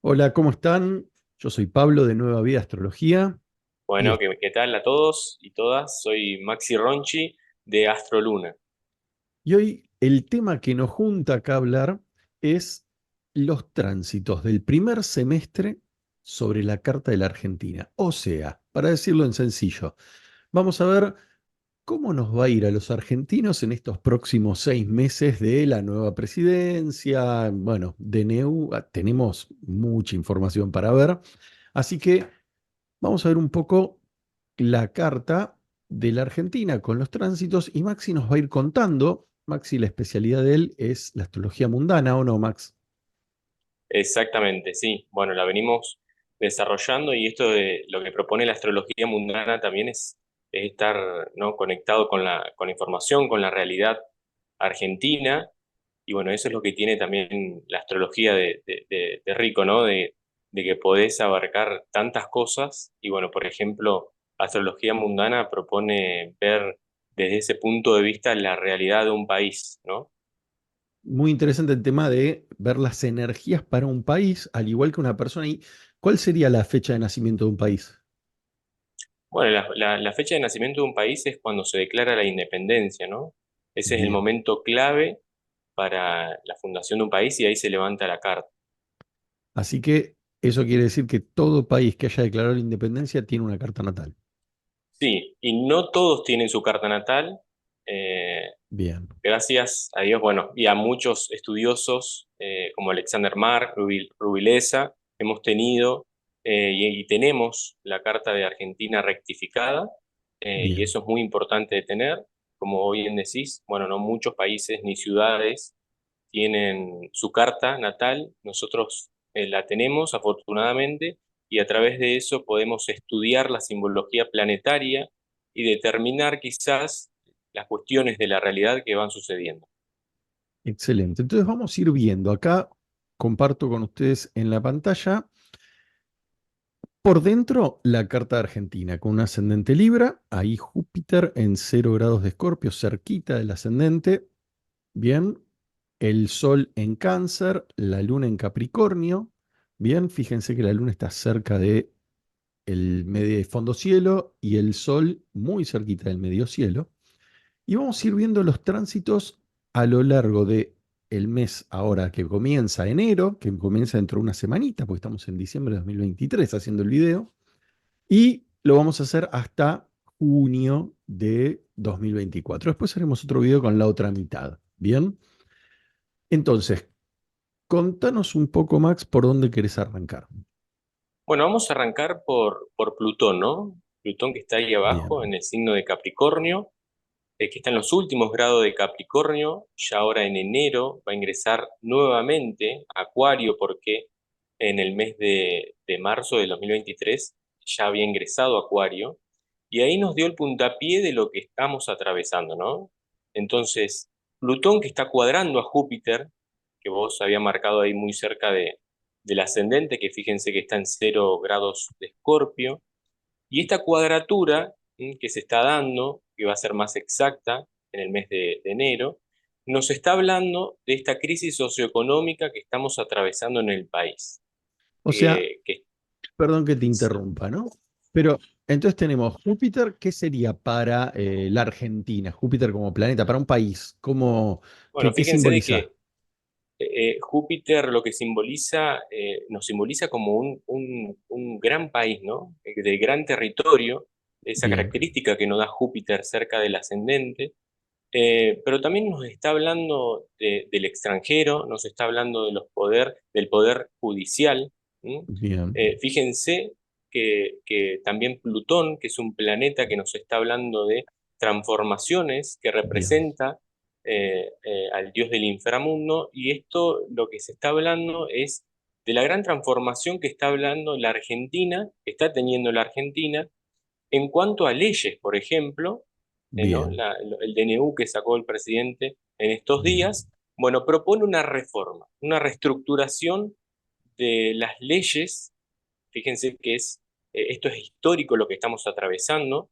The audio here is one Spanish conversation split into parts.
Hola, ¿cómo están? Yo soy Pablo de Nueva Vida Astrología y, Bueno, ¿qué tal a todos y todas? Soy Maxi Ronchi de Astroluna. y hoy el tema que nos junta acá a hablar es los tránsitos del primer semestre sobre la carta de la Argentina. O sea, para decirlo en sencillo, vamos a ver cómo nos va a ir a los argentinos en estos próximos 6 meses de la nueva presidencia. Bueno, DNU, tenemos mucha información para ver, así que vamos a ver un poco la carta de la Argentina con los tránsitos y Maxi nos va a ir contando. Maxi, la especialidad de él es la astrología mundana, ¿o no, Max? Exactamente, sí. Bueno, la venimos desarrollando y esto de lo que propone la astrología mundana también es estar, ¿no?, conectado con la información, con la realidad argentina. Y bueno, eso es lo que tiene también la astrología de rico, ¿no? De que podés abarcar tantas cosas. Y bueno, por ejemplo, astrología mundana propone ver desde ese punto de vista la realidad de un país, ¿no? Muy interesante el tema de ver las energías para un país, al igual que una persona. ¿Y cuál sería la fecha de nacimiento de un país? Bueno, la fecha de nacimiento de un país es cuando se declara la independencia, ¿no? Ese es el Bien. momento clave para la fundación de un país y ahí se levanta la carta. Así que eso quiere decir que todo país que haya declarado la independencia tiene una carta natal. Sí, y no todos tienen su carta natal. eh, Bien. Gracias a Dios, bueno, y a muchos estudiosos como Alexander Mark, Rubilesa, hemos tenido y tenemos la Carta de Argentina rectificada, y Bien. eso es muy importante de tener. Como bien decís, bueno, no muchos países ni ciudades tienen su carta natal, nosotros la tenemos afortunadamente, y a través de eso podemos estudiar la simbología planetaria y determinar quizás las cuestiones de la realidad que van sucediendo. Excelente. Entonces vamos a ir viendo. Acá comparto con ustedes en la pantalla. Por dentro, la carta de Argentina con un ascendente Libra, ahí Júpiter en 0 grados de Escorpio, cerquita del ascendente. Bien, el Sol en Cáncer, la Luna en Capricornio. Bien, fíjense que la Luna está cerca de el medio fondo cielo y el Sol muy cerquita del medio cielo. Y vamos a ir viendo los tránsitos a lo largo de el mes ahora que comienza enero, que comienza dentro de una semanita, porque estamos en diciembre de 2023 haciendo el video. Y lo vamos a hacer hasta junio de 2024. Después haremos otro video con la otra mitad. Bien. Entonces, contanos un poco, Max, por dónde querés arrancar. Bueno, vamos a arrancar por Plutón, ¿no? Plutón que está ahí abajo Bien, en el signo de Capricornio, que está en los últimos grados de Capricornio, ya ahora en enero va a ingresar nuevamente a Acuario porque en el mes de marzo del 2023 ya había ingresado a Acuario y ahí nos dio el puntapié de lo que estamos atravesando, ¿no? Entonces, Plutón que está cuadrando a Júpiter, que vos había marcado ahí muy cerca del ascendente, que fíjense que está en 0 grados de Escorpio, y esta cuadratura que se está dando, que va a ser más exacta en el mes de enero, nos está hablando de esta crisis socioeconómica que estamos atravesando en el país. o sea, Que perdón que te interrumpa, ¿no? Pero entonces tenemos Júpiter, ¿qué sería para la Argentina? Júpiter como planeta, para un país, ¿cómo, bueno, qué fíjense de simboliza? que Júpiter lo que simboliza, nos simboliza como un gran país, ¿no? De gran territorio, esa Bien, característica que nos da Júpiter cerca del ascendente. Pero también nos está hablando del extranjero, nos está hablando del poder judicial. ¿M? bien, Fíjense que también Plutón, que es un planeta que nos está hablando de transformaciones, que bien. representa al dios del inframundo, y esto lo que se está hablando es de la gran transformación que está hablando la Argentina, que está teniendo la Argentina en cuanto a leyes, por ejemplo, ¿no? Bien, El DNU que sacó el presidente en estos bien. días, bueno, propone una reforma, una reestructuración de las leyes. Fíjense que esto es histórico lo que estamos atravesando,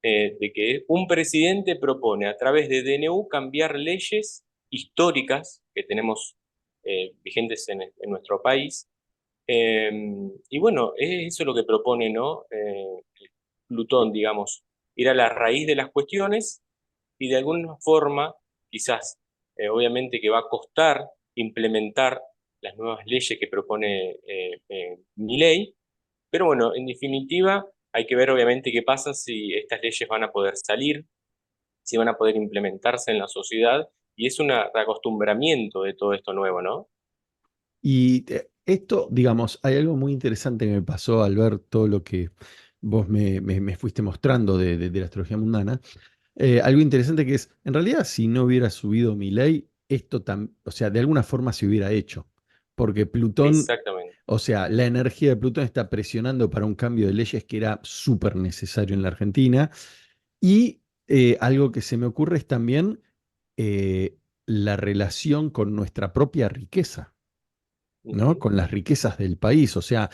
de que un presidente propone a través de DNU cambiar leyes históricas que tenemos vigentes en nuestro país, Y bueno, es eso lo que propone, ¿no? Plutón, digamos, ir a la raíz de las cuestiones y de alguna forma, quizás, obviamente que va a costar implementar las nuevas leyes que propone Milei, pero bueno, en definitiva, hay que ver obviamente qué pasa si estas leyes van a poder salir, si van a poder implementarse en la sociedad, y es un reacostumbramiento de todo esto nuevo, ¿no? Y esto, digamos, hay algo muy interesante que me pasó al ver todo lo que vos me fuiste mostrando de la astrología mundana. Algo interesante que es, en realidad, si no hubiera subido mi ley, esto o sea, de alguna forma se hubiera hecho. Porque Plutón, Exactamente. o sea, la energía de Plutón está presionando para un cambio de leyes que era súper necesario en la Argentina. Y algo que se me ocurre es también la relación con nuestra propia riqueza. ¿No? Ujú. Con las riquezas del país, o sea,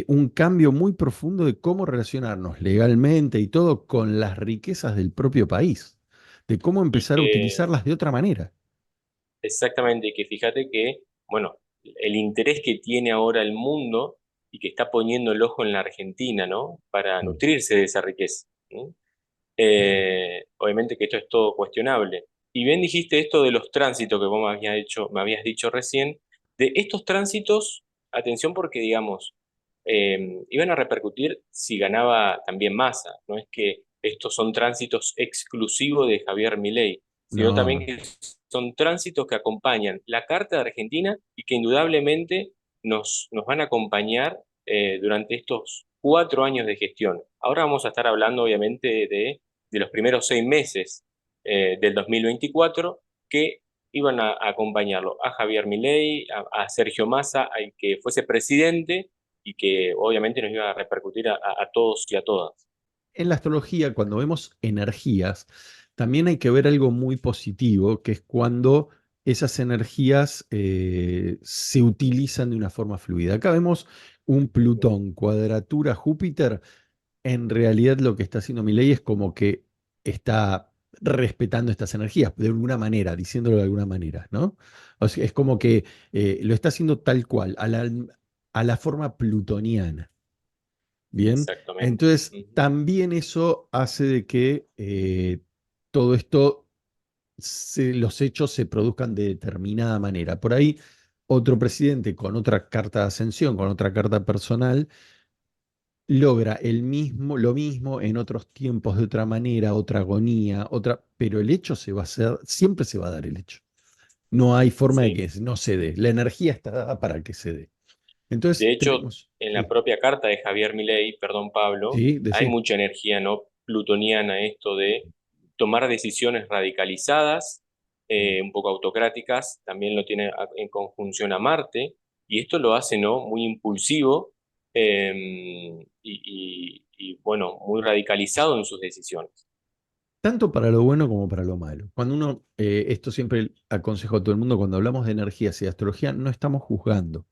un cambio muy profundo de cómo relacionarnos legalmente y todo con las riquezas del propio país, de cómo Y empezar a que utilizarlas de otra manera. exactamente, que fíjate que, bueno, el interés que tiene ahora el mundo y que está poniendo el ojo en la Argentina, ¿no? Para Mm. nutrirse de esa riqueza. ¿No? Obviamente que esto es todo cuestionable. Y bien dijiste esto de los tránsitos que vos me habías dicho recién, de estos tránsitos, atención porque, digamos, iban a repercutir si ganaba también Massa. No es que estos son tránsitos exclusivos de Javier Milei, sino No, también no. que son tránsitos que acompañan la Carta de Argentina y que indudablemente nos van a acompañar durante estos 4 años de gestión. Ahora vamos a estar hablando, obviamente, de los primeros 6 meses del 2024 que iban a acompañarlo a Javier Milei, a Sergio Massa, al que fuese presidente y que obviamente nos iba a repercutir a todos y a todas. En la astrología, cuando vemos energías, también hay que ver algo muy positivo, que es cuando esas energías se utilizan de una forma fluida. Acá vemos un Plutón, cuadratura Júpiter. En realidad lo que está haciendo Milei es como que está respetando estas energías, de alguna manera, diciéndolo de alguna manera, ¿no? O sea, es como que lo está haciendo tal cual, a la forma plutoniana, ¿bien? Exactamente. Entonces, Ujú. también eso hace de que todo esto, los hechos se produzcan de determinada manera. Por ahí, otro presidente con otra carta de ascensión, con otra carta personal, logra lo mismo en otros tiempos de otra manera, otra agonía, otra, pero el hecho se va a hacer, siempre se va a dar el hecho. No hay forma de Sí. que no se dé. La energía está dada para que se dé. Entonces De hecho, tenemos, en la sí, propia carta de Javier Milei, perdón Pablo, sí, hay decir, mucha energía no plutoniana, esto de tomar decisiones radicalizadas, un poco autocráticas, también lo tiene en conjunción a Marte, y esto lo hace ¿no? muy impulsivo bueno, muy radicalizado en sus decisiones. tanto para lo bueno como para lo malo. Cuando uno, esto siempre aconsejo a todo el mundo, cuando hablamos de energías y astrología, no estamos juzgando.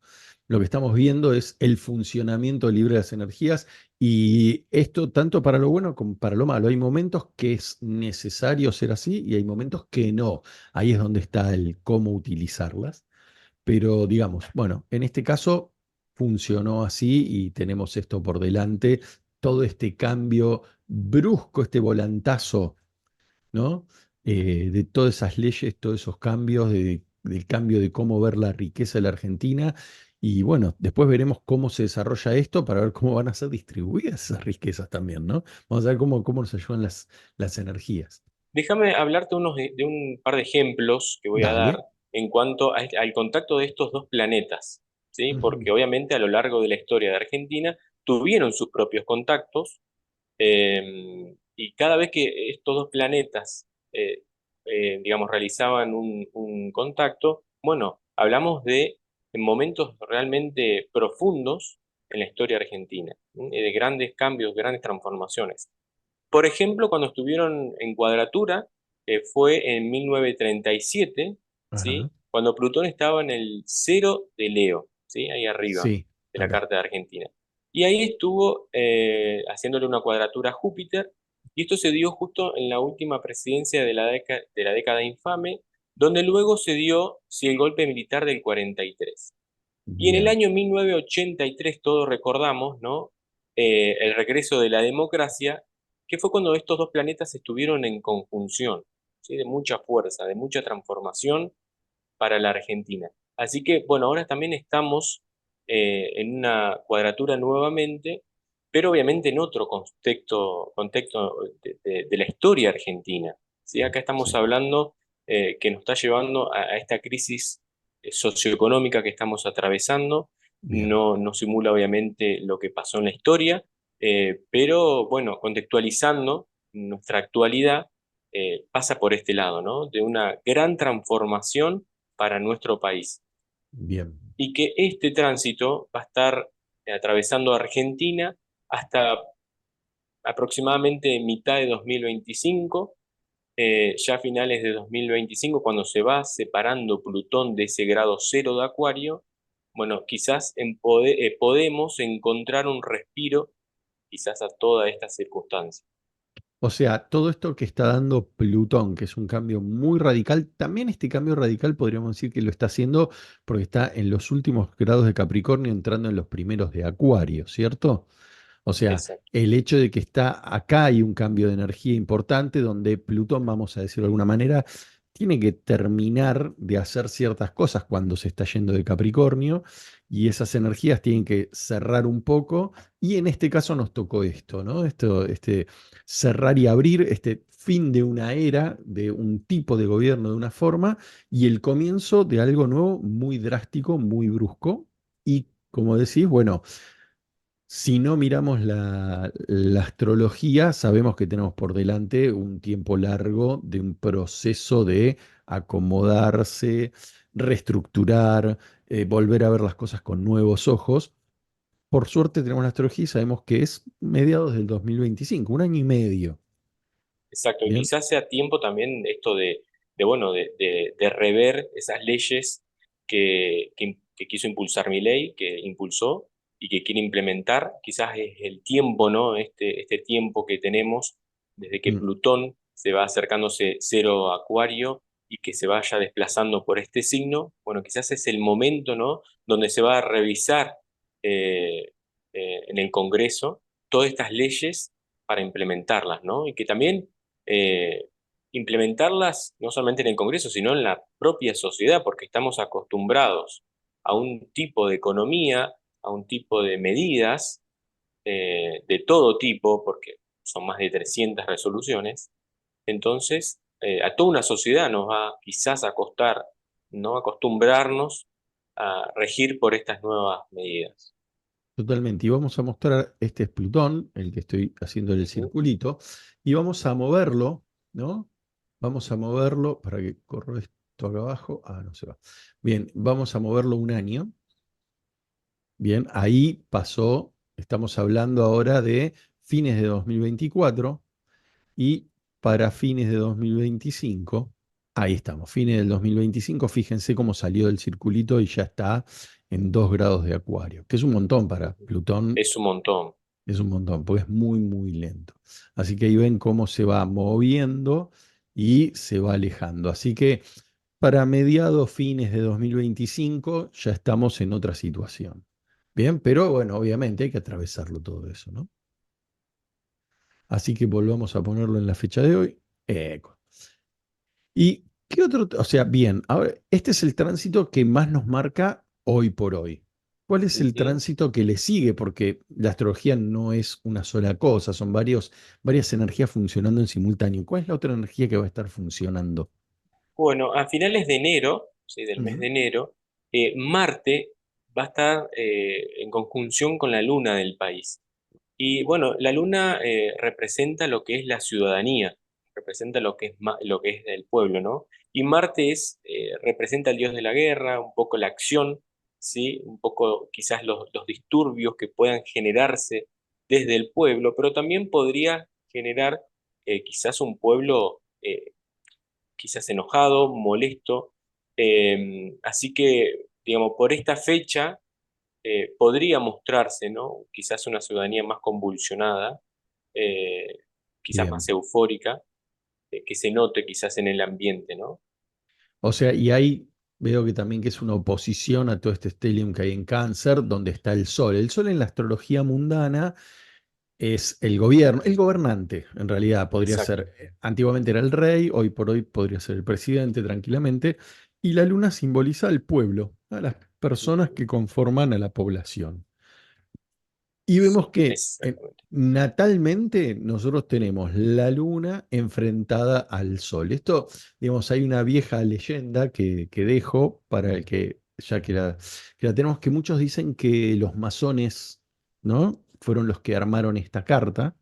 Lo que estamos viendo es el funcionamiento libre de las energías y esto tanto para lo bueno como para lo malo. Hay momentos que es necesario ser así y hay momentos que no. Ahí es donde está el cómo utilizarlas. Pero digamos, bueno, en este caso funcionó así y tenemos esto por delante, todo este cambio brusco, este volantazo, ¿no? De todas esas leyes, todos esos cambios, del cambio de cómo ver la riqueza de la Argentina. Y bueno, después veremos cómo se desarrolla esto para ver cómo van a ser distribuidas esas riquezas también, ¿no? Vamos a ver cómo nos ayudan las energías. Déjame hablarte de un par de ejemplos que voy a dar Dale. en cuanto al contacto de estos dos planetas, ¿sí? Ujú. Porque obviamente a lo largo de la historia de Argentina tuvieron sus propios contactos y cada vez que estos dos planetas, digamos, realizaban un contacto, bueno, hablamos de momentos realmente profundos en la historia argentina, ¿sí? De grandes cambios, grandes transformaciones. Por ejemplo, cuando estuvieron en cuadratura, fue en 1937, Ajá. ¿sí? Cuando Plutón estaba en el cero de Leo, ¿sí? Ahí arriba Sí, de la acá. carta de Argentina. Y ahí estuvo haciéndole una cuadratura a Júpiter, y esto se dio justo en la última presidencia de la década infame, donde luego se dio sí, el golpe militar del 43. Y en el Bien, año 1983, todos recordamos, ¿no? El regreso de la democracia, que fue cuando estos dos planetas estuvieron en conjunción, ¿sí? De mucha fuerza, de mucha transformación para la Argentina. Así que, bueno, ahora también estamos en una cuadratura nuevamente, pero obviamente en otro contexto de la historia argentina. ¿Sí? Acá estamos sí, hablando que nos está llevando a esta crisis socioeconómica que estamos atravesando. bien, No simula obviamente lo que pasó en la historia, pero bueno, contextualizando nuestra actualidad, pasa por este lado, ¿no? De una gran transformación para nuestro país. bien. Y que este tránsito va a estar atravesando Argentina hasta aproximadamente mitad de 2025, ya a finales de 2025, cuando se va separando Plutón de ese grado cero de Acuario, bueno, quizás podemos encontrar un respiro quizás a toda esta circunstancia. O sea, todo esto que está dando Plutón, que es un cambio muy radical, también este cambio radical podríamos decir que lo está haciendo porque está en los últimos grados de Capricornio entrando en los primeros de Acuario, ¿cierto? O sea, Exacto. el hecho de que está acá hay un cambio de energía importante donde Plutón, vamos a decirlo de alguna manera, tiene que terminar de hacer ciertas cosas cuando se está yendo de Capricornio y esas energías tienen que cerrar un poco y en este caso nos tocó esto, ¿no? Este cerrar y abrir, este fin de una era, de un tipo de gobierno de una forma y el comienzo de algo nuevo muy drástico, muy brusco y como decís, bueno. Si no miramos la astrología, sabemos que tenemos por delante un tiempo largo de un proceso de acomodarse, reestructurar, volver a ver las cosas con nuevos ojos. Por suerte tenemos la astrología y sabemos que es mediados del 2025, un año y medio. Exacto, y Bien. quizás sea tiempo también esto bueno, de rever esas leyes que quiso impulsar mi ley, que impulsó y que quiere implementar. Quizás es el tiempo, ¿no? Este tiempo que tenemos desde que Mm, Plutón se va acercándose cero a Acuario y que se vaya desplazando por este signo. Bueno, quizás es el momento, ¿no? Donde se va a revisar eh, en el Congreso todas estas leyes para implementarlas, ¿no? Y que también eh, implementarlas no solamente en el Congreso, sino en la propia sociedad, porque estamos acostumbrados a un tipo de economía, a un tipo de medidas de todo tipo, porque son más de 300 resoluciones. Entonces, a toda una sociedad nos va quizás a costar, ¿no? Acostumbrarnos a regir por estas nuevas medidas. totalmente. Y vamos a mostrar, este es Plutón, el que estoy haciendo el Ujú. circulito, y vamos a moverlo, ¿no? Vamos a moverlo, para que corro esto acá abajo. Ah, no se va. Bien, vamos a moverlo un año. Bien, ahí pasó, estamos hablando ahora de fines de 2024 y para fines de 2025, ahí estamos, fines del 2025, fíjense cómo salió del circulito y ya está en 2 grados de Acuario, que es un montón para Ujú. Plutón, Es un montón. es un montón, porque es muy, muy lento. Así que ahí ven cómo se va moviendo y se va alejando. Así que para mediados, fines de 2025 ya estamos en otra situación. Bien, pero bueno, obviamente hay que atravesarlo todo eso, ¿no? Así que volvamos a ponerlo en la fecha de hoy. Eco. ¿Y qué otro? O sea, bien, ahora, este es el tránsito que más nos marca hoy por hoy. ¿Cuál es el Ujú. tránsito que le sigue? Porque la astrología no es una sola cosa, son varias energías funcionando en simultáneo. ¿Cuál es la otra energía que va a estar funcionando? Bueno, a finales de enero, ¿sí? Del mes Ujú, de enero, Marte va a estar en conjunción con la Luna del país. Y bueno, la Luna representa lo que es la ciudadanía, representa lo que es, lo que es el pueblo, ¿no? Y Marte representa al dios de la guerra, un poco la acción, ¿sí? Un poco quizás los disturbios que puedan generarse desde el pueblo, pero también podría generar quizás un pueblo quizás enojado, molesto. Así que, digamos, por esta fecha podría mostrarse, ¿no? Quizás una ciudadanía más convulsionada, eh, quizás más bien. eufórica, que se note quizás en el ambiente, ¿no? O sea, y hay. Veo que también que es una oposición a todo este stellium que hay en Cáncer, donde está el Sol. El Sol en la astrología mundana es el gobierno, el gobernante, en realidad podría Exacto. ser, antiguamente era el rey, hoy por hoy podría ser el presidente tranquilamente, y la luna simboliza al pueblo, a las personas Ujú. que conforman a la población. Y vemos que Exactamente. natalmente nosotros tenemos la luna enfrentada al sol. Esto, digamos, hay una vieja leyenda que dejo para el que, ya que la tenemos, que muchos dicen que los masones, ¿no? Fueron los que armaron esta carta,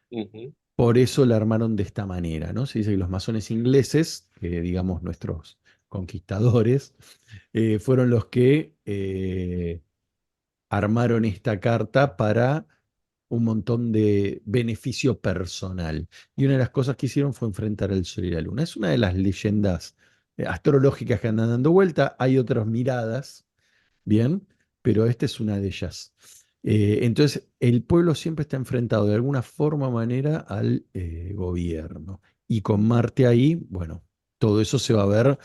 Ujú. por eso la armaron de esta manera, ¿no? Se dice que los masones ingleses, que digamos nuestros conquistadores, fueron los que armaron esta carta para un montón de beneficio personal. Y una de las cosas que hicieron fue enfrentar al Sol y la Luna. Es una de las leyendas astrológicas que andan dando vuelta. Hay otras miradas, bien, pero esta es una de ellas. Entonces, el pueblo siempre está enfrentado de alguna forma o manera al gobierno. Y con Marte ahí, bueno, todo eso se va a ver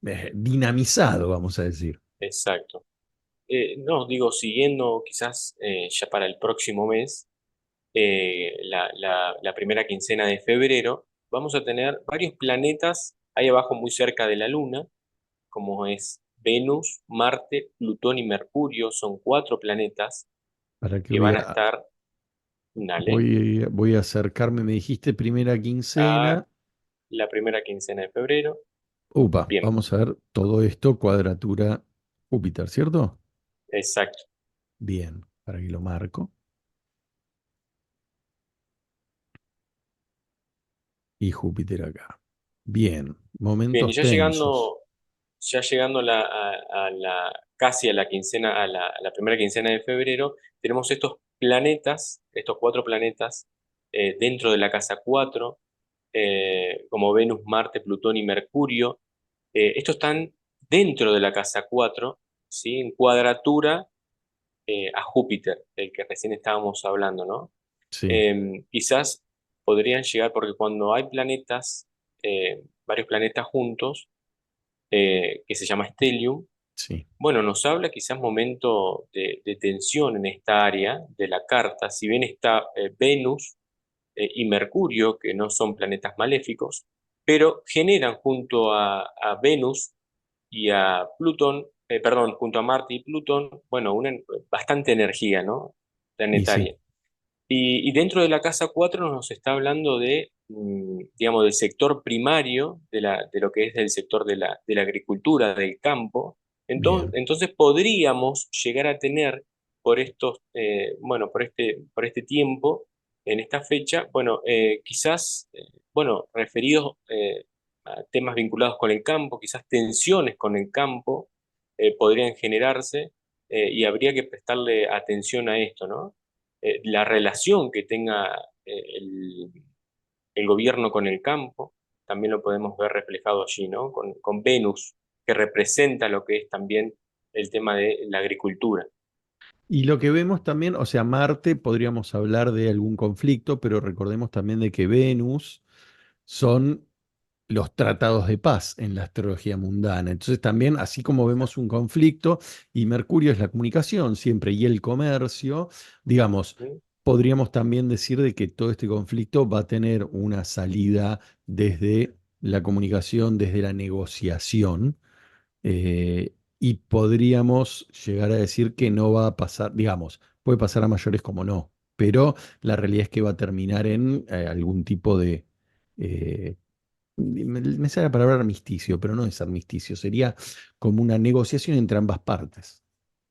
eh, dinamizado, vamos a decir. Exacto. No, digo, siguiendo quizás ya para el próximo mes, la primera quincena de febrero, vamos a tener varios planetas ahí abajo muy cerca de la Luna, como es Venus, Marte, Plutón y Mercurio. Son cuatro planetas Para que que van a estar, dale, voy a acercarme, me dijiste primera a quincena. la primera quincena de febrero. Upa, Bien, vamos a ver todo esto, cuadratura Júpiter, ¿cierto? exacto. Bien, para que lo marco. Y Júpiter acá. Bien, Bien, y momentos tensos. ya llegando casi a la quincena, a la primera quincena de febrero, tenemos estos planetas, estos cuatro planetas, dentro de la casa 4, como Venus, Marte, Plutón y Mercurio. Estos están dentro de la casa 4, ¿sí? En cuadratura a Júpiter, del que recién estábamos hablando, ¿no? Sí, Quizás podrían llegar, porque cuando hay planetas, varios planetas juntos, que se llama stellium, sí, bueno, nos habla quizás momento de tensión en esta área de la carta. Si bien está Venus y Mercurio, que no son planetas maléficos, pero generan junto a Venus y a Plutón, perdón, junto a Marte y Plutón, bueno, bastante energía, ¿no? y sí, Planetaria. Y dentro de la casa 4 nos está hablando de, digamos, del sector primario, de lo que es el sector de la agricultura, del campo. bien. Entonces podríamos llegar a tener por estos, bueno, por este tiempo, en esta fecha, bueno, quizás, bueno, referidos a temas vinculados con el campo, quizás tensiones con el campo podrían generarse, y habría que prestarle atención a esto, ¿no? La relación que tenga el gobierno con el campo, también lo podemos ver reflejado allí, ¿no? Con Venus, que representa lo que es también el tema de la agricultura. Y lo que vemos también, o sea, Marte, podríamos hablar de algún conflicto, pero recordemos también de que Venus son los tratados de paz en la astrología mundana. Entonces también, así como vemos un conflicto, y Mercurio es la comunicación siempre, y el comercio, digamos, ¿Mm? podríamos también decir de que todo este conflicto va a tener una salida desde la comunicación, desde la negociación, y podríamos llegar a decir que no va a pasar, digamos, puede pasar a mayores como no, pero la realidad es que va a terminar en algún tipo de... eh, me sale la palabra armisticio, pero no es armisticio, sería como una negociación entre ambas partes.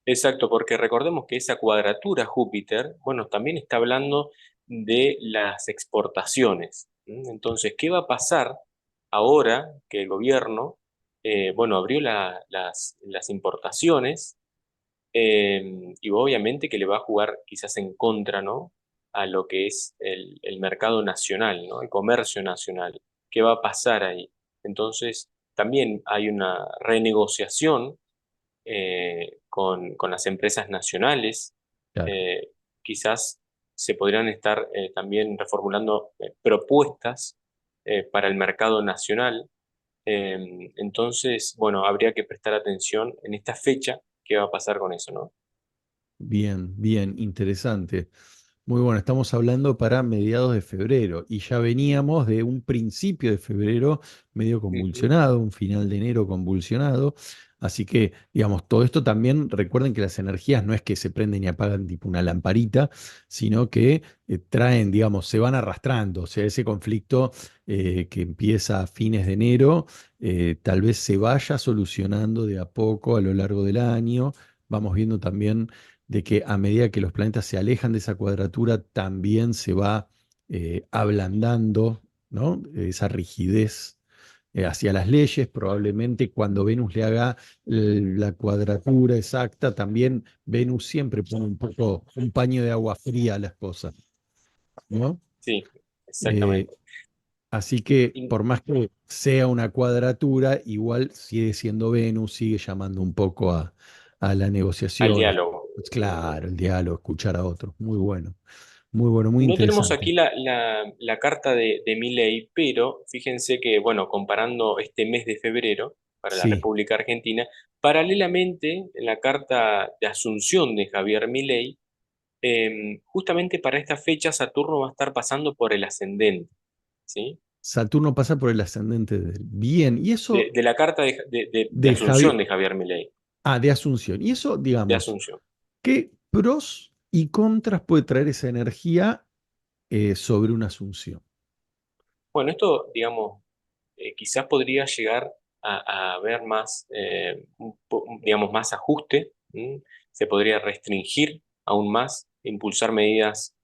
Exacto, porque recordemos que esa cuadratura Júpiter, bueno, también está hablando de las exportaciones. Entonces, ¿qué va a pasar ahora que el gobierno, bueno, abrió las importaciones? Y obviamente que le va a jugar quizás en contra, ¿no? A lo que es el mercado nacional, ¿no? El comercio nacional. ¿Qué va a pasar ahí? Entonces, también hay una renegociación con las empresas nacionales. Claro. Eh, Quizás se podrían estar también reformulando propuestas para el mercado nacional. Entonces, bueno, habría que prestar atención en esta fecha qué va a pasar con eso, ¿no? Bien, bien, interesante. Muy bueno, estamos hablando para mediados de febrero y ya veníamos de un principio de febrero medio Ujú. convulsionado, un final de enero convulsionado. Así que, digamos, todo esto también, recuerden que las energías no es que se prenden y apagan tipo una lamparita, sino que traen, digamos, se van arrastrando. O sea, ese conflicto que empieza a fines de enero, tal vez se vaya solucionando de a poco a lo largo del año. Vamos viendo también de que a medida que los planetas se alejan de esa cuadratura, también se va ablandando, ¿no? Esa rigidez hacia las leyes. Probablemente cuando Venus le haga la cuadratura exacta, también Venus siempre pone un poco un paño de agua fría a las cosas, ¿no? Sí, Eh, exactamente. Así que Y por más que sea una cuadratura, igual sigue siendo Venus, sigue llamando un poco a la al negociación. diálogo. Pues claro, el diálogo, escuchar a otros. Muy bueno, muy No tenemos interesante. aquí la carta de Milei, pero fíjense que, bueno, comparando este mes de febrero para la Sí, República Argentina, paralelamente en la carta de Asunción de Javier Milei, justamente para esta fecha Saturno va a estar pasando por el ascendente, ¿sí? Saturno pasa por el ascendente de él. Bien, y eso De la carta de de Asunción Javier, de Javier Milei, de Asunción. Y eso, de digamos, Asunción. ¿qué pros y contras puede traer esa energía sobre una Asunción? Bueno, esto, digamos, quizás podría llegar a ver más, digamos, más ajuste, ¿m? Se podría restringir aún más, impulsar medidas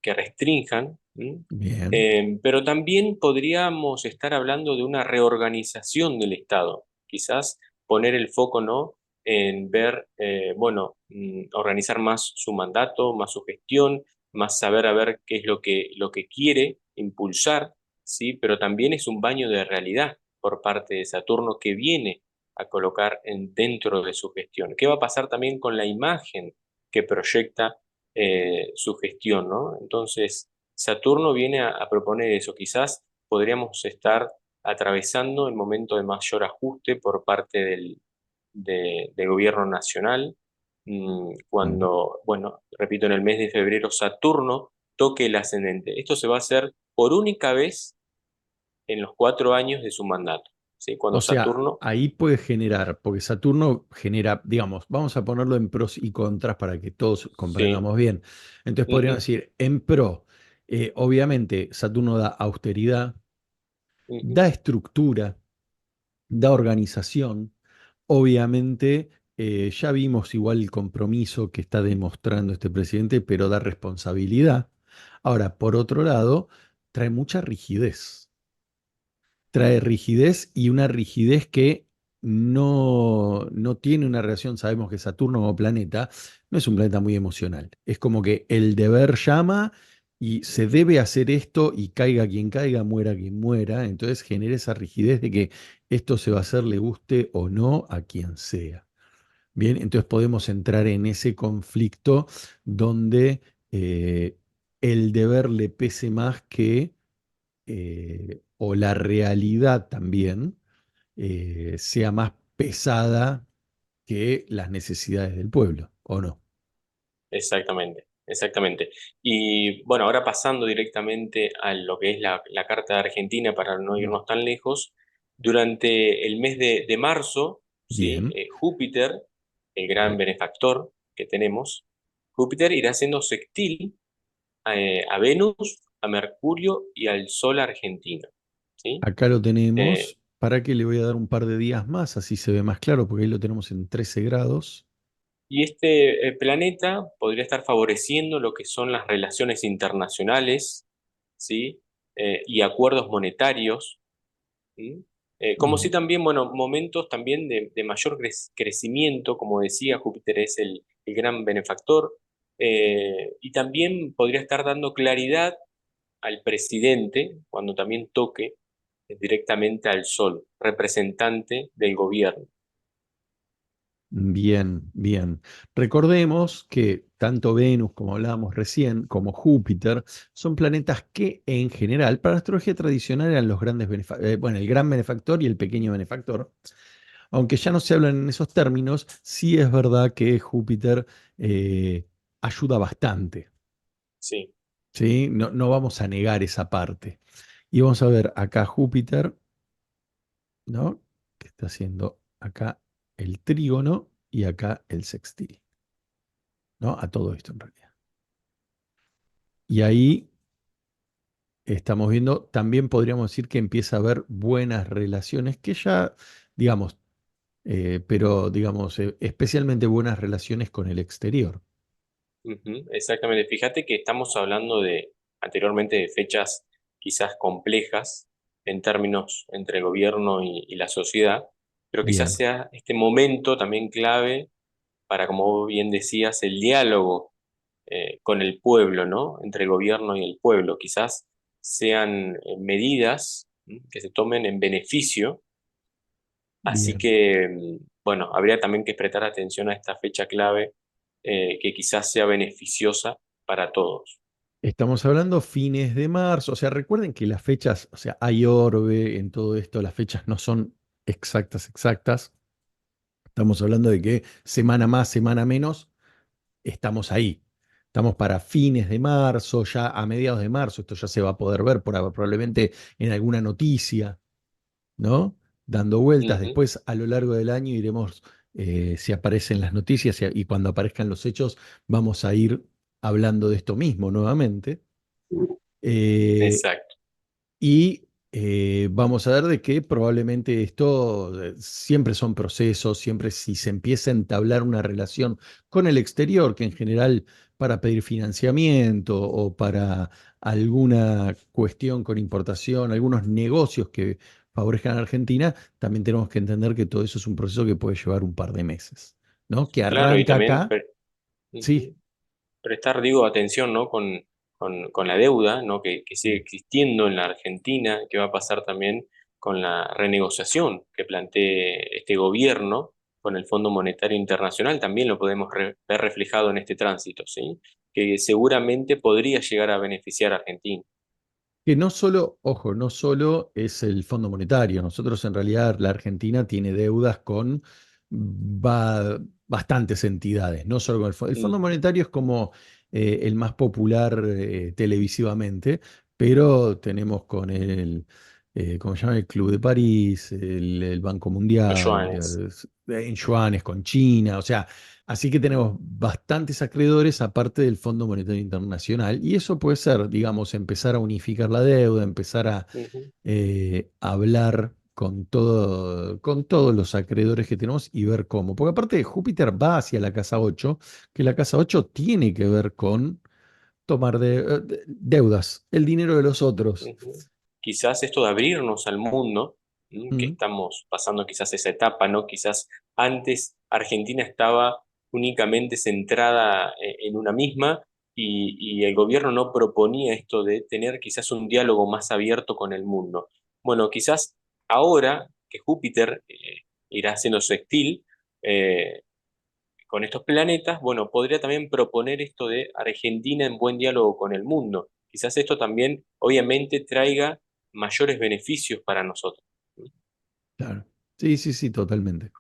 que restrinjan, ¿m? Bien, Pero también podríamos estar hablando de una reorganización del Estado, quizás poner el foco, ¿no? En ver, bueno, organizar más su mandato, más su gestión, más saber a ver qué es lo que quiere impulsar, ¿sí? Pero también es un baño de realidad por parte de Saturno que viene a colocar dentro de su gestión. ¿Qué va a pasar también con la imagen que proyecta su gestión, ¿no? Entonces, Saturno viene a proponer eso. Quizás podríamos estar atravesando el momento de mayor ajuste por parte del gobierno nacional, mm, cuando, bueno, repito, en el mes de febrero Saturno toque el ascendente. Esto se va a hacer por única vez en los 4 años de su mandato, ¿sí? Cuando o sea, Saturno, ahí puede generar, porque Saturno genera, digamos, vamos a ponerlo en pros y contras para que todos sí, comprendamos bien. Entonces podríamos ujú, decir, en pro, obviamente Saturno da austeridad, ujú, da estructura, da organización. Obviamente, ya vimos igual el compromiso que está demostrando este presidente, pero da responsabilidad. Ahora, por otro lado, trae mucha rigidez. Trae rigidez y una rigidez que no tiene una relación. Sabemos que Saturno como planeta no es un planeta muy emocional. Es como que el deber llama y se debe hacer esto y caiga quien caiga, muera quien muera. Entonces genera esa rigidez de que esto se va a hacer, le guste o no a quien sea. Bien, entonces podemos entrar en ese conflicto donde el deber le pese más que o la realidad también sea más pesada que las necesidades del pueblo, ¿o no? exactamente, exactamente. Y bueno, ahora pasando directamente a lo que es la Carta de Argentina para no irnos tan lejos, durante el mes de marzo, ¿sí? Bien, Júpiter, el gran benefactor que tenemos, Júpiter irá haciendo sextil a Venus, a Mercurio y al Sol argentino, ¿sí? acá lo Eh, tenemos. ¿Para que le voy a dar un par de días más? Así se ve más claro, porque ahí lo tenemos en 13 grados. y este planeta podría estar favoreciendo lo que son las relaciones internacionales, ¿sí? Y acuerdos monetarios, ¿sí? Como si Mm, también, bueno, momentos también de mayor crecimiento, como decía, Júpiter es el gran benefactor, y también podría estar dando claridad al presidente cuando también toque directamente al Sol, representante del gobierno. Bien, bien. Recordemos que tanto Venus, como hablábamos recién, como Júpiter, son planetas que en general, para la astrología tradicional eran los grandes benefactores, bueno, el gran benefactor y el pequeño benefactor. Aunque ya no se hablan en esos términos, sí es verdad que Júpiter eh, ayuda bastante, Sí. ¿sí? No, no vamos a negar esa parte. Y vamos a ver acá Júpiter, ¿no? Que está haciendo acá el trígono y acá el sextil, ¿no? A todo esto en realidad. Y ahí estamos viendo, también podríamos decir que empieza a haber buenas relaciones, que ya, digamos, pero digamos, especialmente buenas relaciones con el exterior. Ujú, exactamente. Fíjate que estamos hablando de anteriormente de fechas quizás complejas en términos entre el gobierno y la sociedad, pero quizás Bien, sea este momento también clave para, como vos bien decías, el diálogo con el pueblo, ¿no? Entre el gobierno y el pueblo. Quizás sean medidas que se tomen en beneficio. Así bien. que, bueno, habría también que prestar atención a esta fecha clave que quizás sea beneficiosa para todos. Estamos hablando fines de marzo, o sea, recuerden que las fechas, o sea, hay orbe en todo esto, las fechas no son exactas, exactas. Estamos hablando de que semana más, semana menos, estamos ahí. Estamos para fines de marzo, ya a mediados de marzo, esto ya se va a poder ver probablemente en alguna noticia, ¿no? Dando vueltas. Ujú, Después, a lo largo del año, iremos, si aparecen las noticias y cuando aparezcan los hechos, vamos a ir hablando de esto mismo nuevamente. Eh, exacto. y vamos a ver de que probablemente esto siempre son procesos, siempre si se empieza a entablar una relación con el exterior, que en general para pedir financiamiento o para alguna cuestión con importación, algunos negocios que favorezcan a Argentina, también tenemos que entender que todo eso es un proceso que puede llevar un par de meses, ¿no? Que Claro, y arranca también acá, sí, prestar, digo, atención, ¿no? Con la deuda, ¿no? Que sigue existiendo en la Argentina, qué va a pasar también con la renegociación que plantee este gobierno con el Fondo Monetario Internacional, también lo podemos ver reflejado en este tránsito, ¿sí? Que seguramente podría llegar a beneficiar a Argentina. que no solo, ojo, no solo es el Fondo Monetario. Nosotros en realidad la Argentina tiene deudas con bastantes entidades, no solo con el Fondo. El Fondo Mm, Monetario es como el más popular televisivamente, pero tenemos con ¿cómo se llama? El Club de París, el Banco los Mundial, yuanes. en yuanes con China, o sea, así que Mm, tenemos bastantes acreedores aparte del Fondo Monetario Internacional y eso puede ser, digamos, empezar a unificar la deuda, empezar a ujú. hablar con todos los acreedores que tenemos y ver cómo. Porque aparte Júpiter va hacia la casa 8, que la casa 8 tiene que ver con tomar deudas, el dinero de los otros. Ujú. Quizás esto de abrirnos al mundo, que Mm, estamos pasando quizás esa etapa, ¿no? Quizás antes Argentina estaba únicamente centrada en una misma y el gobierno no proponía esto de tener quizás un diálogo más abierto con el mundo. Bueno, quizás ahora que Júpiter irá haciendo su sextil, eh, con estos planetas, bueno, podría también proponer esto de Argentina en buen diálogo con el mundo. Quizás esto también, obviamente, traiga mayores beneficios para nosotros. claro. Sí, sí, sí, totalmente.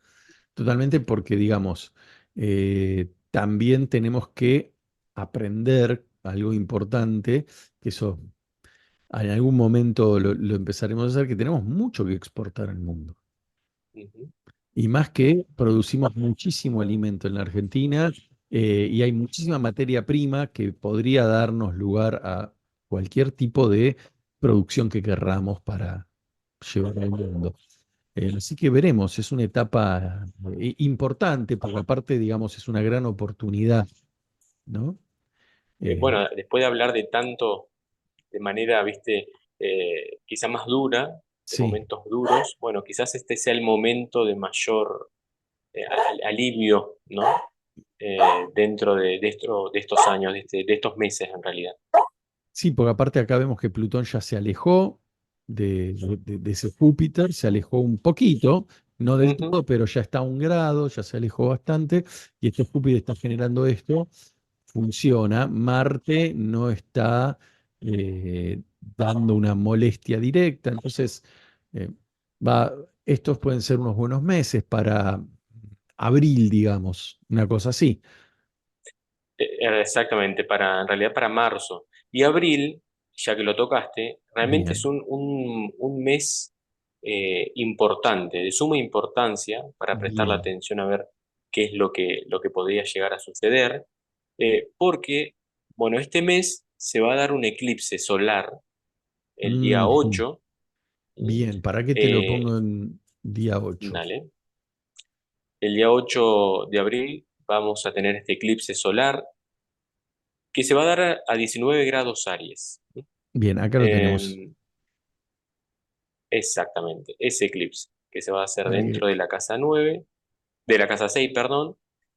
Totalmente porque, digamos, también tenemos que aprender algo importante, que eso en algún momento lo empezaremos a hacer, que tenemos mucho que exportar al mundo. Ujú, Y más que producimos muchísimo alimento en la Argentina y hay muchísima materia prima que podría darnos lugar a cualquier tipo de producción que querramos para llevar al mundo. Así que veremos, es una etapa importante, porque aparte, digamos, es una gran oportunidad, ¿no? Eh, Bueno, después de hablar de tanto, de manera, viste, quizá más dura, de sí, momentos duros, bueno, quizás este sea el momento de mayor alivio, ¿no? Eh, dentro de estos años, de estos meses en realidad. sí, porque aparte acá vemos que Plutón ya se alejó de ese Júpiter, se alejó un poquito, no del Ujú, todo, pero ya está a un grado, ya se alejó bastante, y este Júpiter está generando esto funciona. Marte no está dando una molestia directa, entonces eh, estos pueden ser unos buenos meses para abril, digamos, una cosa así. Exactamente, en realidad para marzo. Y abril, ya que lo tocaste, realmente es Bien. un mes importante, de suma importancia para prestar la Bien. atención a ver qué es lo que podría llegar a suceder, porque, bueno, este mes se va a dar un eclipse solar el día Ujú. 8. ¿Sí? Bien, ¿para qué te lo Eh, pongo en día 8? Dale. El día 8 de abril vamos a tener este eclipse solar que se va a dar a 19 grados Aries. Bien, acá lo tenemos. Eh, Exactamente, ese eclipse que se va a hacer Para dentro que, de la casa 9, de la casa 6, perdón,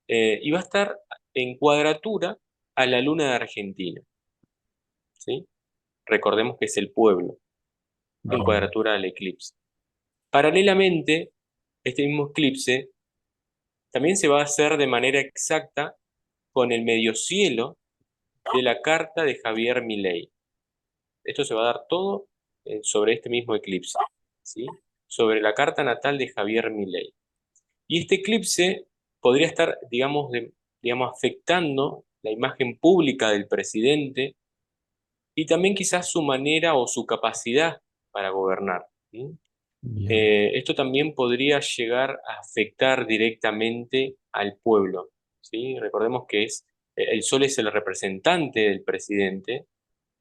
y va a estar en cuadratura a la luna de Argentina, ¿sí? Recordemos que es el pueblo, en bien. cuadratura al eclipse. Paralelamente, este mismo eclipse también se va a hacer de manera exacta con el mediocielo de la carta de Javier Milei. Esto se va a dar todo sobre este mismo eclipse, ¿sí? Sobre la carta natal de Javier Milei. Y este eclipse podría estar, digamos, afectando la imagen pública del presidente y también quizás su manera o su capacidad para gobernar. ¿Sí? Bien. Esto también podría llegar a afectar directamente al pueblo. ¿Sí? Recordemos que el sol es el representante del presidente,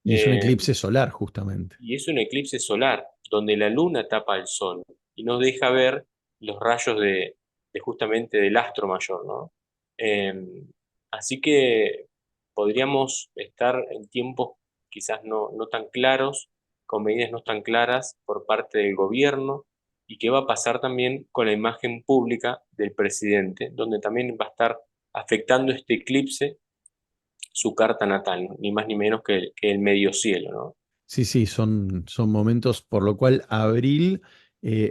Y es un eh, eclipse solar, justamente. y es un eclipse solar donde la luna tapa al sol y nos deja ver los rayos de justamente del astro mayor, ¿no? Eh, Así que podríamos estar en tiempos quizás no tan claros, con medidas no tan claras por parte del gobierno, y qué va a pasar también con la imagen pública del presidente, donde también va a estar afectando este eclipse su carta natal, ¿no? Ni más ni menos que el medio cielo, ¿no? Sí, sí, son momentos, por lo cual abril,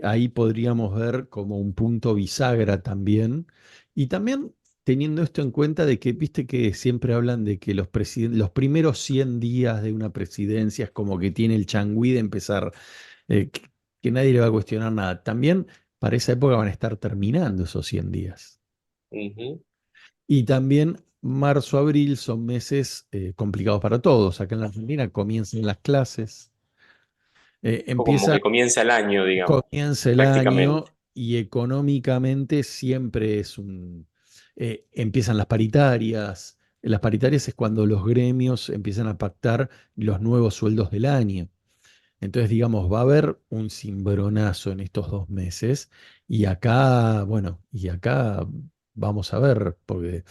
ahí podríamos ver como un punto bisagra también. Y también teniendo esto en cuenta de que, viste que siempre hablan de que los primeros 100 días de una presidencia es como que tiene el changüí de empezar, que nadie le va a cuestionar nada. También para esa época van a estar terminando esos 100 días. Ujú. Y también marzo, abril son meses complicados para todos. Acá en la Argentina comienzan las clases, O como empieza, que comienza el año, digamos, comienza el prácticamente. año y económicamente siempre empiezan las paritarias. Las paritarias es cuando los gremios empiezan a pactar los nuevos sueldos del año. Entonces, digamos, va a haber un cimbronazo en estos 2 meses y acá, bueno, y acá vamos a ver, porque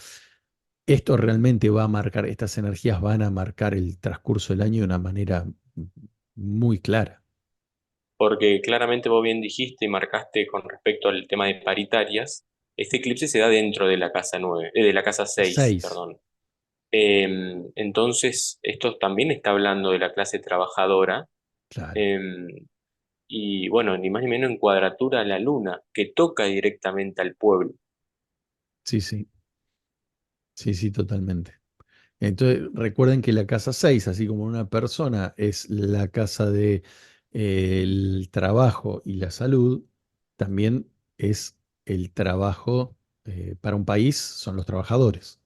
esto realmente va a marcar, estas energías van a marcar el transcurso del año de una manera muy clara. Porque claramente vos bien dijiste y marcaste con respecto al tema de paritarias, este eclipse se da dentro de la casa 9, de la casa 6, 6, perdón. Entonces, esto también está hablando de la clase trabajadora, claro. eh, y bueno, ni más ni menos en cuadratura a la luna, que toca directamente al pueblo. Sí, sí, sí, sí, totalmente. Entonces, recuerden que la casa 6, así como una persona es la casa de, el trabajo y la salud, también es el trabajo para un país, son los trabajadores,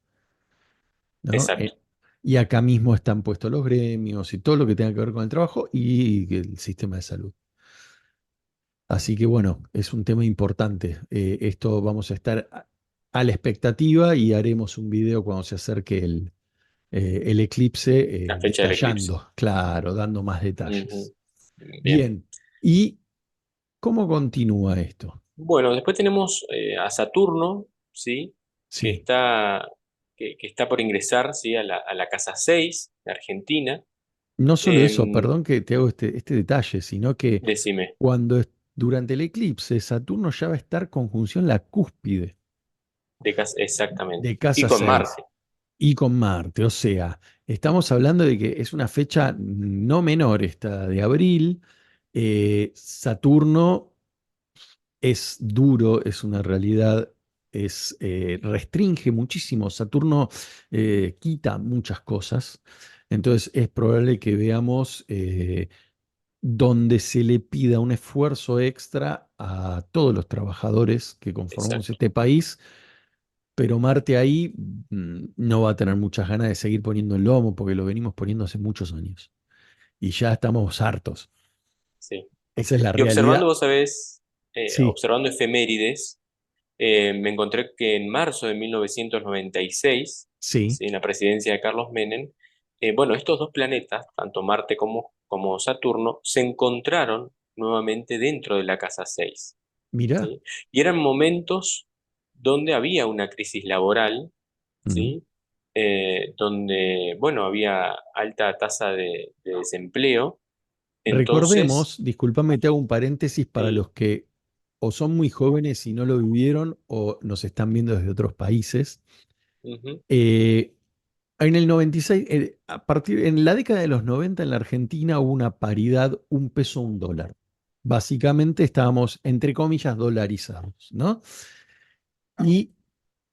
¿no? Exacto. Y acá mismo están puestos los gremios y todo lo que tenga que ver con el trabajo y el sistema de salud. Así que bueno, es un tema importante. Esto vamos a estar a la expectativa y haremos un video cuando se acerque el eclipse, La fecha del eclipse. detallando, claro, dando más detalles. Ujú. Bien. Bien, ¿y cómo continúa esto? Bueno, después tenemos a Saturno, ¿sí? Que Sí, está, que está por ingresar, ¿sí? A la casa 6 de Argentina. no solo eso, Em, perdón que te hago este detalle, sino que Decime, durante el eclipse, Saturno ya va a estar conjunción la cúspide exactamente. de Y casa con 6 Marte, y con Marte. O sea, estamos hablando de que es una fecha no menor esta de abril. Saturno es duro, es una realidad. restringe muchísimo. Saturno quita muchas cosas. Entonces es probable que veamos donde se le pida un esfuerzo extra a todos los trabajadores que conformamos exacto. este país, pero Marte ahí no va a tener muchas ganas de seguir poniendo el lomo porque lo venimos poniendo hace muchos años y ya estamos hartos. Sí. Esa es la Y observando, realidad. vos sabés, Sí, observando efemérides, me encontré que en marzo de 1996, sí, ¿sí? En la presidencia de Carlos Menem, bueno, estos dos planetas, tanto Marte como Saturno, se encontraron nuevamente dentro de la casa 6, mira. ¿sí? Y eran momentos donde había una crisis laboral, Mm. ¿sí? Donde, bueno, había alta tasa de desempleo. Entonces, Recordemos, discúlpame, te hago un paréntesis para sí, los que o son muy jóvenes y no lo vivieron o nos están viendo desde otros países. ujú, Eh, en el 96, en la década de los 90 en la Argentina hubo una paridad un peso, un dólar. Básicamente estábamos, entre comillas, dolarizados, ¿no? ¿Y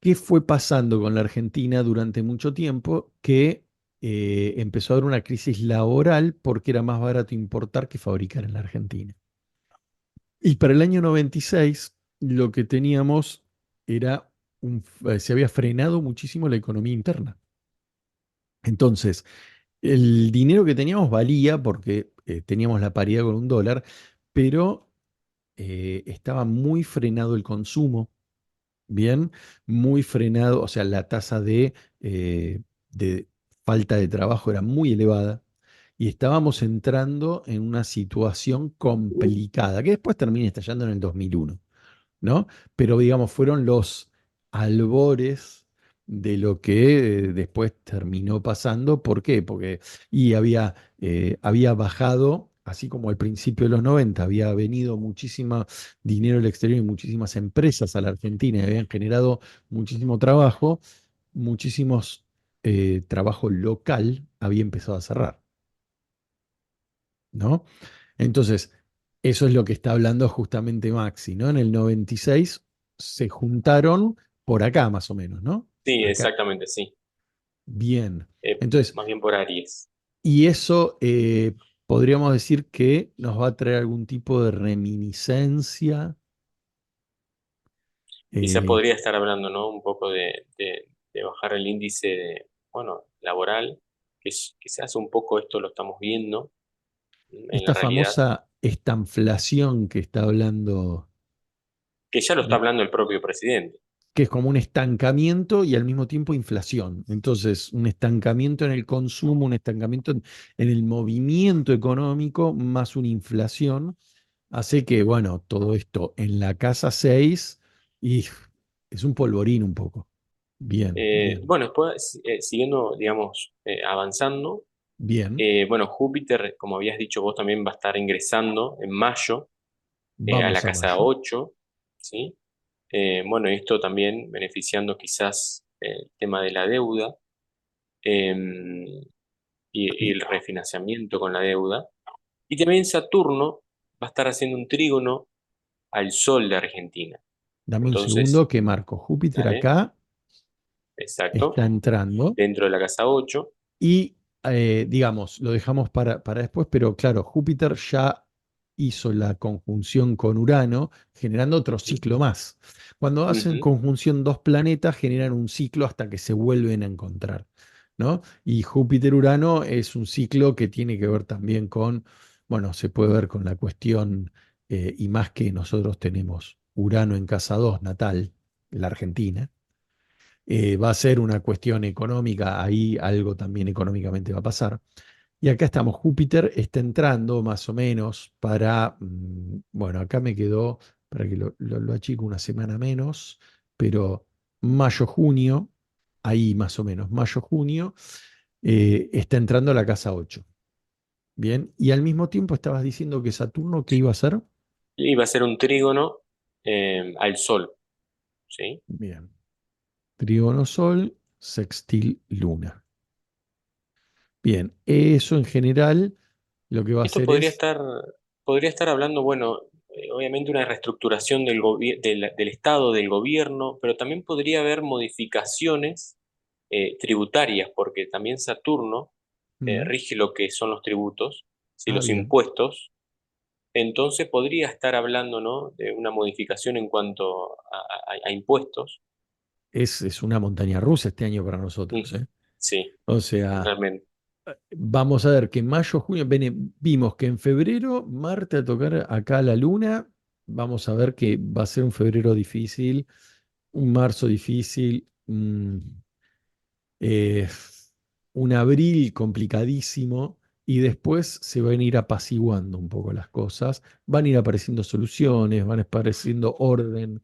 qué fue pasando con la Argentina durante mucho tiempo? Que empezó a haber una crisis laboral porque era más barato importar que fabricar en la Argentina. Y para el año 96 lo que teníamos era se había frenado muchísimo la economía interna. Entonces, el dinero que teníamos valía porque teníamos la paridad con un dólar, pero estaba muy frenado el consumo, bien, muy frenado, o sea, la tasa de falta de trabajo era muy elevada y estábamos entrando en una situación complicada, que después termina estallando en el 2001, ¿no? Pero digamos, fueron los albores de lo que después terminó pasando. ¿Por qué? Porque había bajado, así como al principio de los 90 había venido muchísimo dinero del exterior y muchísimas empresas a la Argentina y habían generado muchísimo trabajo, muchísimos trabajo local había empezado a cerrar, ¿no? Entonces, eso es lo que está hablando justamente Maxi, ¿no? En el 96 se juntaron por acá más o menos, ¿no? sí, Acá. exactamente, sí. Bien. Entonces, Más bien por Aries. y eso podríamos decir que nos va a traer algún tipo de reminiscencia. Quizá eh, podría estar hablando, ¿no? Un poco de bajar el índice bueno, laboral, quizás un poco esto lo estamos viendo en la esta realidad, famosa estanflación que está hablando, que ya lo está hablando el propio presidente. que es como un estancamiento y al mismo tiempo inflación. Entonces, un estancamiento en el consumo, un estancamiento en el movimiento económico, más una inflación, hace que, bueno, todo esto en la casa 6 y es un polvorín un poco. Bien, bien, Bueno, después, siguiendo, digamos, avanzando, bien. bueno, Júpiter, como habías dicho vos, también va a estar ingresando en mayo a la Vamos a casa mayo. 8, ¿sí? Bueno, esto también beneficiando quizás el tema de la deuda. Y Y el refinanciamiento con la deuda. Y también Saturno va a estar haciendo un trígono al Sol de Argentina. dame un Entonces, segundo que marco. Júpiter dale, acá exacto, está entrando. dentro de la casa 8. Y digamos, lo dejamos para después, pero claro, Júpiter ya hizo la conjunción con Urano, generando otro Ujú, ciclo más. Cuando hacen ujú. conjunción dos planetas, generan un ciclo hasta que se vuelven a encontrar, ¿no? Y Júpiter-Urano es un ciclo que tiene que ver también con, bueno, se puede ver con la cuestión, y más que nosotros tenemos Urano en casa 2 natal, la Argentina, va a ser una cuestión económica, ahí algo también económicamente va a pasar. Y acá estamos, Júpiter está entrando más o menos para, bueno, acá me quedó, para que lo achico una semana menos, pero mayo-junio, ahí más o menos, mayo-junio, está entrando a la casa 8. Bien, y al mismo tiempo estabas diciendo que Saturno, ¿qué iba a hacer? Y va a ser un trígono al Sol, ¿sí? Bien, trígono Sol, sextil Luna. Bien, eso en general lo que va a Esto hacer es, podría estar hablando, bueno, obviamente una reestructuración del Estado, del gobierno, pero también podría haber modificaciones tributarias, porque también Saturno Mm. rige lo que son los tributos, ¿sí? Ah, Los bien. impuestos. Entonces podría estar hablando, ¿no?, de una modificación en cuanto a impuestos. Es una montaña rusa este año para Mm, nosotros, ¿eh? sí, O sea, realmente. vamos a ver que en mayo, junio, vimos que en febrero Marte a tocar acá a la Luna, vamos a ver que va a ser un febrero difícil, un marzo difícil, eh, un abril complicadísimo y después se van a ir apaciguando un poco las cosas, van a ir apareciendo soluciones, van a apareciendo orden,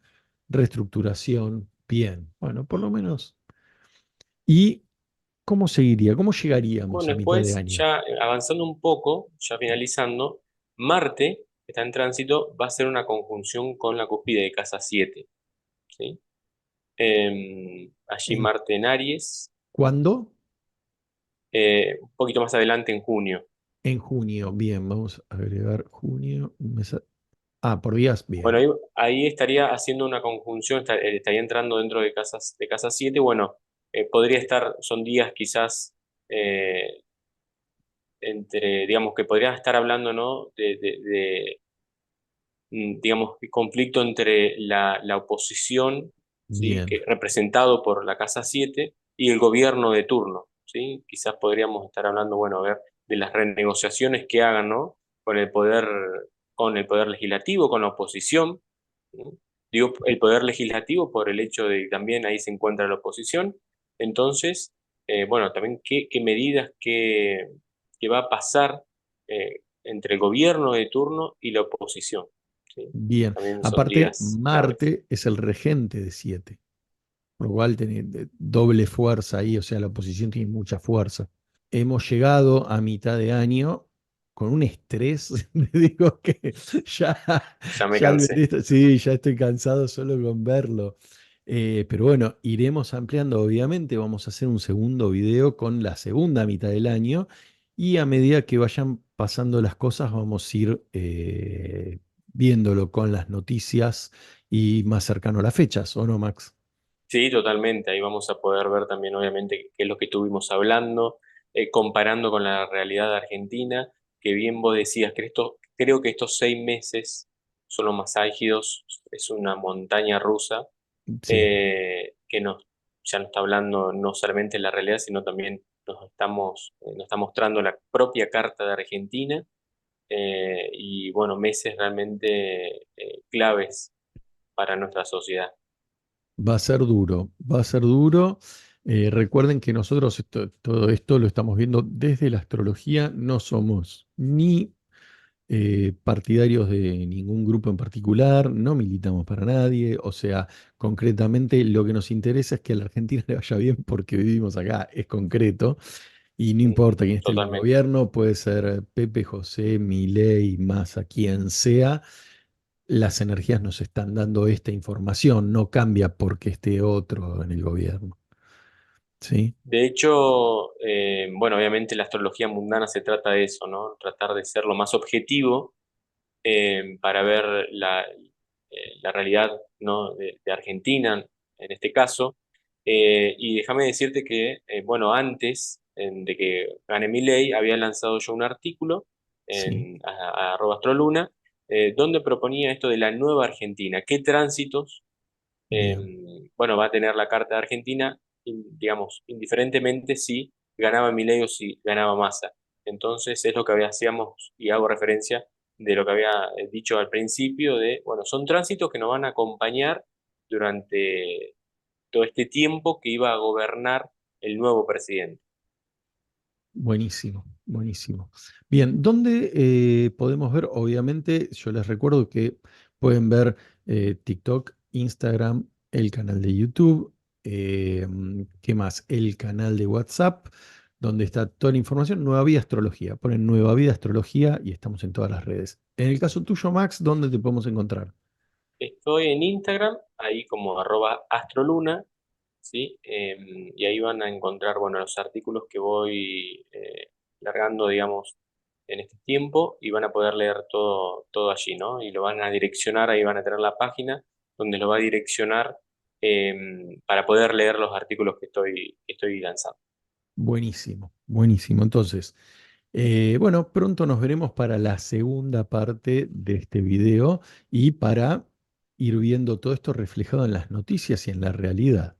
reestructuración, bien, bueno, por lo menos. ¿Y cómo seguiría? ¿Cómo llegaríamos Bueno, a mitad de después, año? ya avanzando un poco, ya finalizando, Marte, que está en tránsito, va a ser una conjunción con la cúspide de casa 7, ¿sí? Allí ¿En Marte en Aries, cuándo? un poquito más adelante en junio. En junio, bien, vamos a agregar junio. Ah, por días, Bueno, bien, ahí estaría haciendo una conjunción, estaría entrando dentro de casa 7. Bueno, podría estar, son días quizás eh, entre, digamos, que podrían estar hablando, ¿no?, digamos, conflicto entre la oposición, ¿sí?, bien, que, representado por la Casa 7 y el gobierno de turno, ¿sí? Quizás podríamos estar hablando, bueno, a ver, de las renegociaciones que hagan, ¿no?, con el poder legislativo, con la oposición, ¿no? Digo, el poder legislativo por el hecho de que también ahí se encuentra la oposición. Entonces, bueno, también qué medidas que va a pasar entre el gobierno de turno y la oposición, ¿sí? bien. También son Aparte, días claves. Marte es el regente de 7, por lo cual tiene doble fuerza ahí, o sea, la oposición tiene mucha fuerza. Hemos llegado a mitad de año con un estrés, digo que ya, Ya me ya cansé. sí, ya estoy cansado solo con verlo. Pero bueno, iremos ampliando, obviamente, vamos a hacer un segundo video con la segunda mitad del año y a medida que vayan pasando las cosas vamos a ir viéndolo con las noticias y más cercano a las fechas, ¿o no, Max? Sí, totalmente. Ahí vamos a poder ver también, obviamente, qué es lo que estuvimos hablando, comparando con la realidad de Argentina, que bien vos decías que creo que estos 6 meses son los más álgidos, es una montaña rusa, Sí. que ya nos está hablando no solamente de la realidad, sino también nos está mostrando la propia carta de Argentina, y bueno, meses realmente claves para nuestra sociedad. Va a ser duro, va a ser duro. Recuerden que nosotros todo esto lo estamos viendo desde la astrología, no somos ni partidarios de ningún grupo en particular, no militamos para nadie, o sea, concretamente lo que nos interesa es que a la Argentina le vaya bien porque vivimos acá, es concreto, y no Mm, importa quién esté en el totalmente. gobierno, puede ser Pepe, José, Milei, Massa, quien sea, las energías nos están dando esta información, no cambia porque esté otro en el gobierno. ¿Sí? De hecho, bueno, obviamente la astrología mundana se trata de eso, ¿no? Tratar de ser lo más objetivo para ver la realidad, ¿no?, de Argentina, en este caso. Y déjame decirte que, bueno, antes de que gane mi ley, había lanzado yo un artículo Sí, en @astroluna, donde proponía esto de la nueva Argentina, qué tránsitos bien. bueno, va a tener la carta de Argentina, digamos, indiferentemente si ganaba Milei o si ganaba Massa. Entonces es lo que hacíamos y hago referencia de lo que había dicho al principio de, bueno, son tránsitos que nos van a acompañar durante todo este tiempo que iba a gobernar el nuevo presidente. Buenísimo, buenísimo. Bien, ¿dónde podemos ver? Obviamente, yo les recuerdo que pueden ver TikTok, Instagram, el canal de YouTube, ¿qué más? El canal de WhatsApp, donde está toda la información. Nueva Vida Astrología. Ponen Nueva Vida Astrología y estamos en todas las redes. En el caso tuyo, Max, ¿dónde te podemos encontrar? Estoy en Instagram, ahí como @astroluna, ¿sí? Y ahí van a encontrar, bueno, los artículos que voy largando, digamos, en este tiempo y van a poder leer todo allí, ¿no? Y lo van a direccionar, ahí van a tener la página donde lo va a direccionar para poder leer los artículos que estoy lanzando. Buenísimo, buenísimo. Entonces, bueno, pronto nos veremos para la segunda parte de este video y para ir viendo todo esto reflejado en las noticias y en la realidad.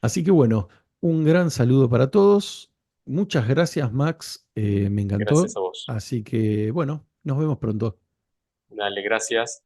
Así que bueno, un gran saludo para todos. Muchas gracias, Max. Me Gracias encantó. a vos. Así que bueno, nos vemos pronto. Dale, gracias.